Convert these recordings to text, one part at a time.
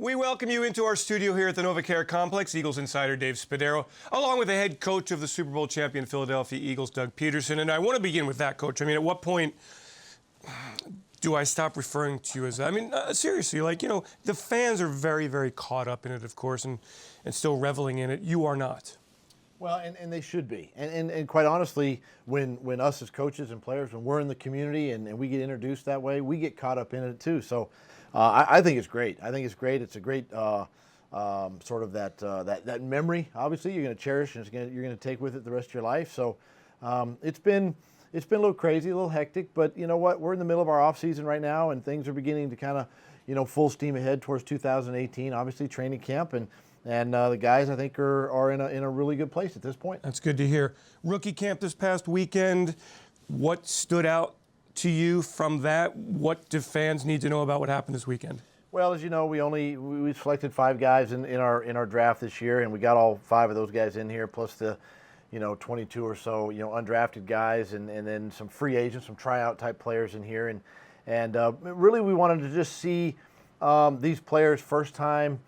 We welcome you into our studio here at the NovaCare Complex. Eagles insider Dave Spadaro, along with the head coach of the Super Bowl champion Philadelphia Eagles, Doug Pederson. And I want to begin with that, Coach. I mean, at what point do I stop referring to you as that? I mean, seriously, like, you know, the fans are very, very caught up in it, of course, and still reveling in it. You are not. Well, and they should be. And quite honestly, when us as coaches and players, when we're in the community and we get introduced that way, we get caught up in it too. So I think it's great. I think it's great. It's a great sort of that memory, obviously, you're going to cherish and you're going to take with it the rest of your life. So it's been a little crazy, a little hectic, but you know what? We're in the middle of our off season right now, and things are beginning to kind of, you know, full steam ahead towards 2018, obviously training camp, and the guys, I think, are in a really good place at this point. That's good to hear. Rookie camp this past weekend, what stood out to you from that? What do fans need to know about what happened this weekend? Well, as you know, we selected 5 guys in our draft this year, and we got all 5 of those guys in here, plus the 22 or so undrafted guys, and then some free agents, some tryout type players in here, and really we wanted to just see these players first time,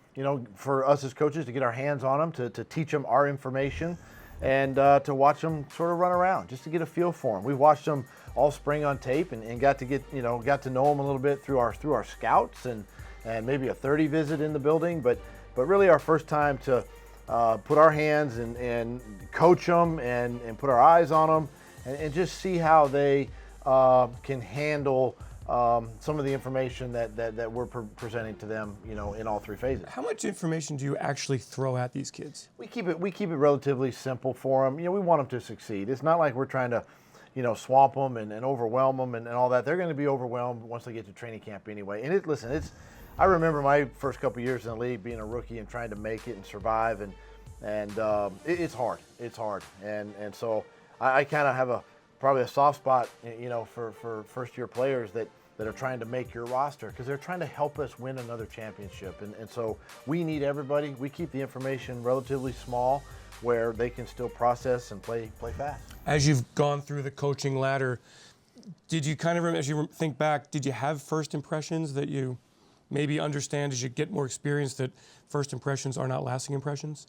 for us as coaches to get our hands on them, to teach them our information, and to watch them sort of run around, just to get a feel for them. We watched them all spring on tape and got to know them a little bit through our scouts and maybe a 30 visit in the building, but really our first time to put our hands and coach them and put our eyes on them and just see how they can handle some of the information that we're presenting to them, in all 3 phases. How much information do you actually throw at these kids? We keep it relatively simple for them. We want them to succeed. It's not like we're trying to, swamp them and overwhelm them and all that. They're going to be overwhelmed once they get to training camp anyway. And I remember my first couple of years in the league being a rookie and trying to make it and survive, and it's hard. It's hard, and so I kind of have probably a soft spot, for first-year players that are trying to make your roster, because they're trying to help us win another championship. And so we need everybody. We keep the information relatively small where they can still process and play fast. As you've gone through the coaching ladder, did you as you think back, did you have first impressions that you maybe understand as you get more experience that first impressions are not lasting impressions?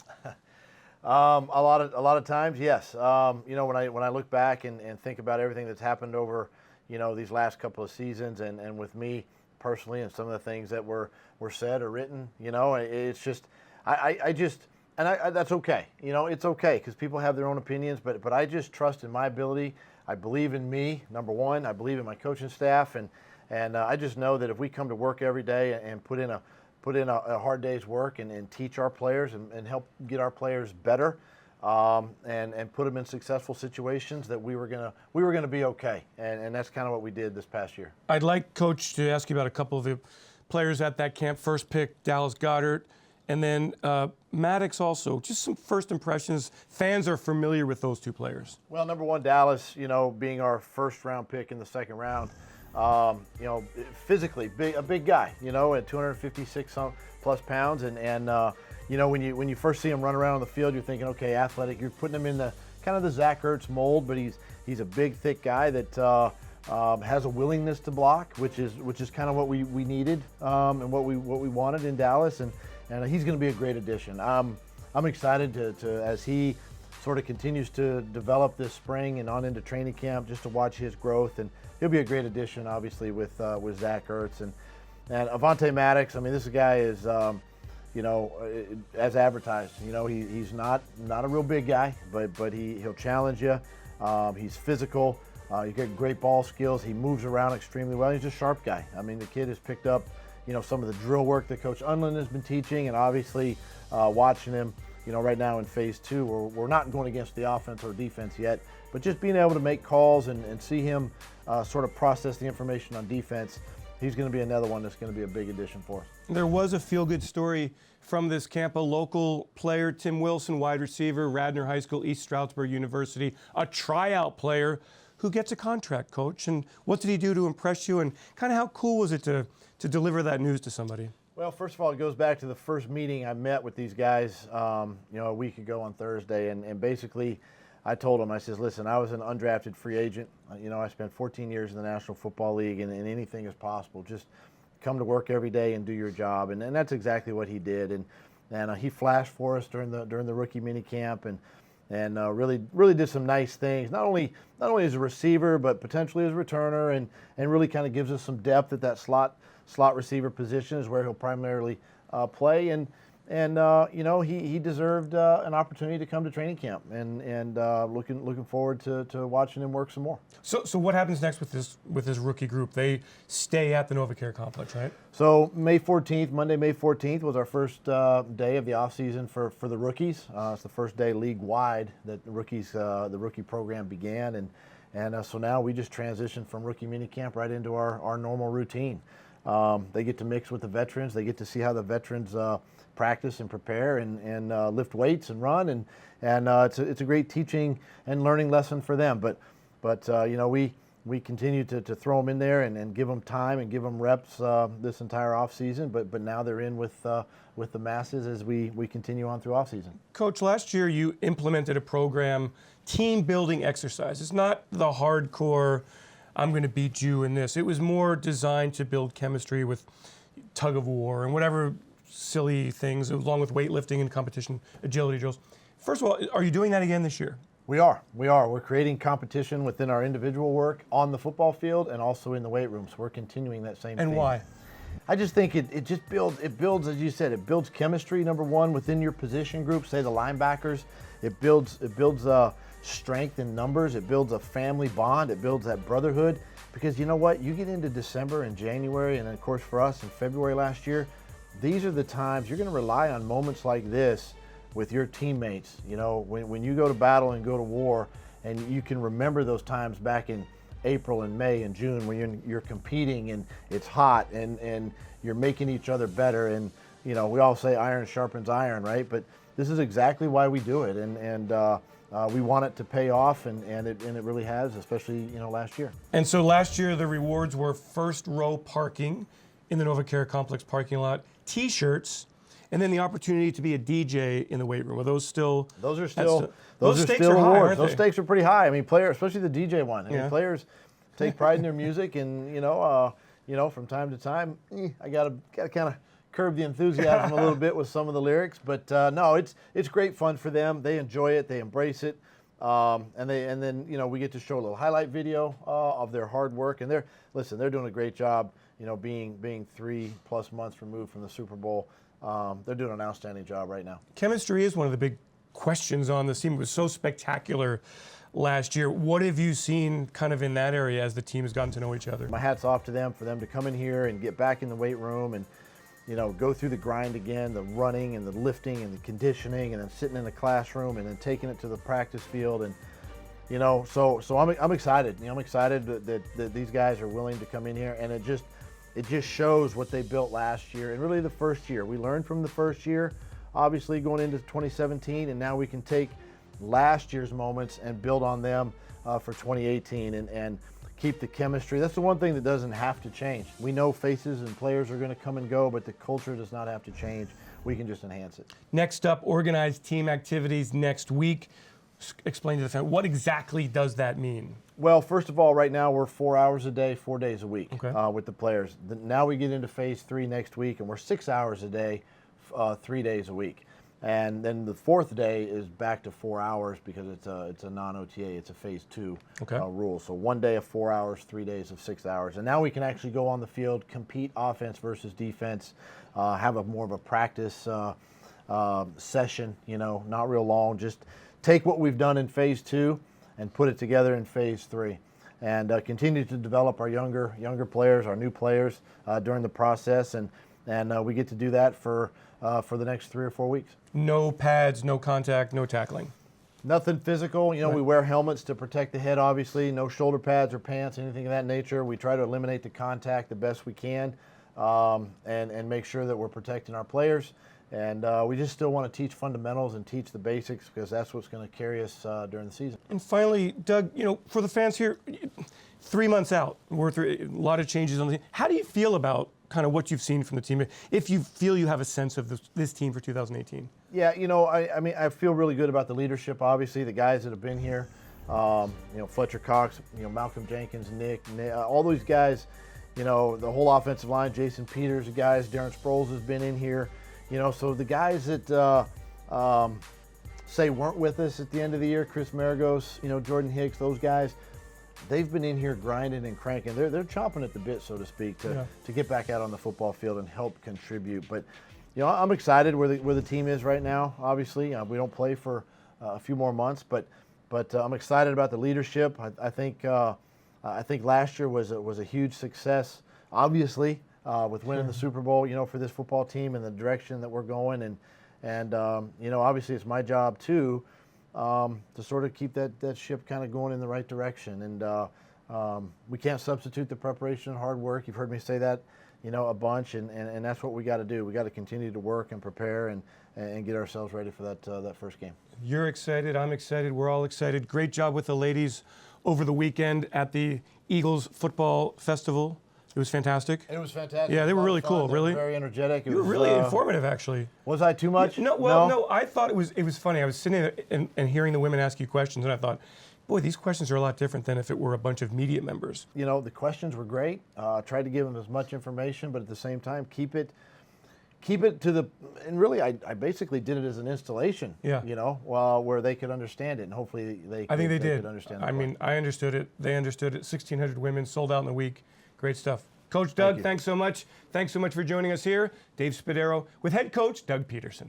A lot of times, yes. When I look back and think about everything that's happened over, these last couple of seasons, and with me personally, and some of the things that were said or written, it's just, that's okay. It's okay because people have their own opinions, but I just trust in my ability. I believe in me, number one. I believe in my coaching staff, and I just know that if we come to work every day and put in a hard day's work and teach our players and help get our players better, and put them in successful situations, that we were gonna be okay, and that's kind of what we did this past year. I'd like, Coach, to ask you about a couple of the players at that camp. First pick, Dallas Goedert, and then Maddox also. Just some first impressions. Fans are familiar with those 2 players. Well, number one, Dallas, being our first-round pick in the second round. Physically a big guy, at 256 plus pounds, and when you first see him run around on the field, you're thinking, okay, athletic. You're putting him in the kind of the Zach Ertz mold, but he's a big, thick guy that has a willingness to block, which is kind of what we needed and what we wanted in Dallas, and he's going to be a great addition. I'm excited to as he sort of continues to develop this spring and on into training camp, just to watch his growth, and he'll be a great addition, obviously, with Zach Ertz and Avonte Maddox. I mean, this guy is, as advertised. He's not a real big guy, but he'll challenge you. He's physical. He's got great ball skills. He moves around extremely well. He's a sharp guy. I mean, the kid has picked up, some of the drill work that Coach Unlin has been teaching, and obviously watching him. Right now in phase 2, we're not going against the offense or defense yet, but just being able to make calls and see him sort of process the information on defense, he's going to be another one that's going to be a big addition for us. There was a feel-good story from this camp. A local player, Tim Wilson, wide receiver, Radnor High School, East Stroudsburg University, a tryout player who gets a contract, Coach. And what did he do to impress you? And kind of how cool was it to deliver that news to somebody? Well, first of all, it goes back to the first meeting I met with these guys, a week ago on Thursday, and basically I told them, I says, listen, I was an undrafted free agent. I spent 14 years in the National Football League, and anything is possible. Just come to work every day and do your job, and that's exactly what he did. And he flashed for us during the rookie mini camp, and really did some nice things. Not only as a receiver, but potentially as a returner, and really kind of gives us some depth at that slot receiver position is where he'll primarily play. And he deserved an opportunity to come to training camp, and looking forward to watching him work some more. So what happens next with this rookie group? They stay at the NovaCare complex, right? So Monday, May 14th was our first day of the offseason for the rookies. It's the first day league-wide that the rookie program began, and so now we just transitioned from rookie minicamp right into our normal routine. They get to mix with the veterans. They get to see how the veterans practice and prepare and lift weights and run, and it's a great teaching and learning lesson for them. But we continue to throw them in there and give them time and give them reps this entire off season. But now they're in with the masses as we continue on through off season. Coach, last year you implemented a program, team building exercise. It's not the hardcore, I'm going to beat you in this. It was more designed to build chemistry with tug of war and whatever silly things, along with weightlifting and competition agility drills. First of all, are you doing that again this year? We are. We're creating competition within our individual work on the football field and also in the weight room. So we're continuing that same thing. And why? I just think it just builds, as you said, it builds chemistry, number one, within your position group, say the linebackers. It builds strength in numbers. It builds a family bond. It builds that brotherhood. Because you know what? You get into December and January, and of course for us in February last year, these are the times you're going to rely on moments like this with your teammates. You know, when you go to battle and go to war, and you can remember those times back in April and May and June when you're competing and it's hot and you're making each other better. And you know, we all say iron sharpens iron, right? But this is exactly why we do it, and we want it to pay off, and it really has, especially last year. And so last year the rewards were first row parking in the NovaCare complex parking lot, T-shirts, and then the opportunity to be a DJ in the weight room. Are those still? Those are still stakes still are high, awards. aren't Those they? stakes are pretty high. I mean, players, especially the DJ one. I mean, Yeah. players take pride in their music, and from time to time, I gotta kind of curb the enthusiasm a little bit with some of the lyrics. But no, it's great fun for them. They enjoy it. They embrace it. And then we get to show a little highlight video of their hard work, and they're doing a great job. Being 3+ months removed from the Super Bowl, they're doing an outstanding job right now. Chemistry is one of the big questions on the team. It was so spectacular last year. What have you seen kind of in that area as the team has gotten to know each other? My hat's off to them for them to come in here and get back in the weight room and go through the grind again, the running and the lifting and the conditioning, and then sitting in the classroom and then taking it to the practice field. And so I'm excited. I'm excited that these guys are willing to come in here, and it just shows what they built last year and really the first year. We learned from the first year, obviously going into 2017, and now we can take last year's moments and build on them for 2018 and keep the chemistry. That's the one thing that doesn't have to change. We know faces and players are going to come and go, but the culture does not have to change. We can just enhance it. Next up, organized team activities next week. Explain to the fan, what exactly does that mean? Well, first of all, right now we're 4 hours a day, 4 days a week with the players. Now we get into phase 3 next week, and we're 6 hours a day, 3 days a week. And then the fourth day is back to 4 hours because it's a non-OTA. It's a phase 2 rule. So 1 day of 4 hours, 3 days of 6 hours. And now we can actually go on the field, compete offense versus defense, have more of a practice session, not real long. Just take what we've done in phase 2 and put it together in phase 3. And continue to develop our younger players, our new players during the process. And we get to do that for the next 3 or 4 weeks. No pads, no contact, no tackling. Nothing physical. Right. We wear helmets to protect the head, obviously. No shoulder pads or pants, anything of that nature. We try to eliminate the contact the best we can and make sure that we're protecting our players. And we just still want to teach fundamentals and teach the basics because that's what's going to carry us during the season. And finally, Doug, for the fans here, 3 months out, we're through a lot of changes on the team. How do you feel about kind of what you've seen from the team, if you feel you have a sense of this team for 2018? Yeah, I mean, I feel really good about the leadership, obviously, the guys that have been here, Fletcher Cox, Malcolm Jenkins, Nick, all those guys, You know, the whole offensive line, Jason Peters, the guys, Darren Sproles has been in here. You know, so the guys that say weren't with us at the end of the year, Chris Maragos, you know, Jordan Hicks, those guys, they've been in here grinding and cranking. They're chomping at the bit, so to speak, to get back out on the football field and help contribute. But you know, I'm excited where the team is right now. Obviously, we don't play for a few more months, but I'm excited about the leadership. I think last year was a huge success. Obviously, with winning the Super Bowl, you know, for this football team and the direction that we're going, and you know, obviously it's my job too to sort of keep that ship kind of going in the right direction. And we can't substitute the preparation and hard work. You've heard me say that, you know, a bunch, and that's what we got to do. We got to continue to work and prepare and get ourselves ready for that first game. You're excited. I'm excited. We're all excited. Great job with the ladies over the weekend at the Eagles Football Festival. It was fantastic. It was fantastic. Yeah, they were really cool. They really, were very energetic. You were really informative, actually. Was I too much? No. I thought it was funny. I was sitting there and hearing the women ask you questions, and I thought, boy, these questions are a lot different than if it were a bunch of media members. You know, the questions were great. I tried to give them as much information, but at the same time, keep it to the. And really, I basically did it as an installation. Yeah. You know, where they could understand it, and hopefully they. I think they did. Could understand. I mean, I understood it. They understood it. 1,600 women sold out in a week. Great stuff. Coach Doug, thanks so much. Thanks so much for joining us here. Dave Spadaro with head coach Doug Pederson.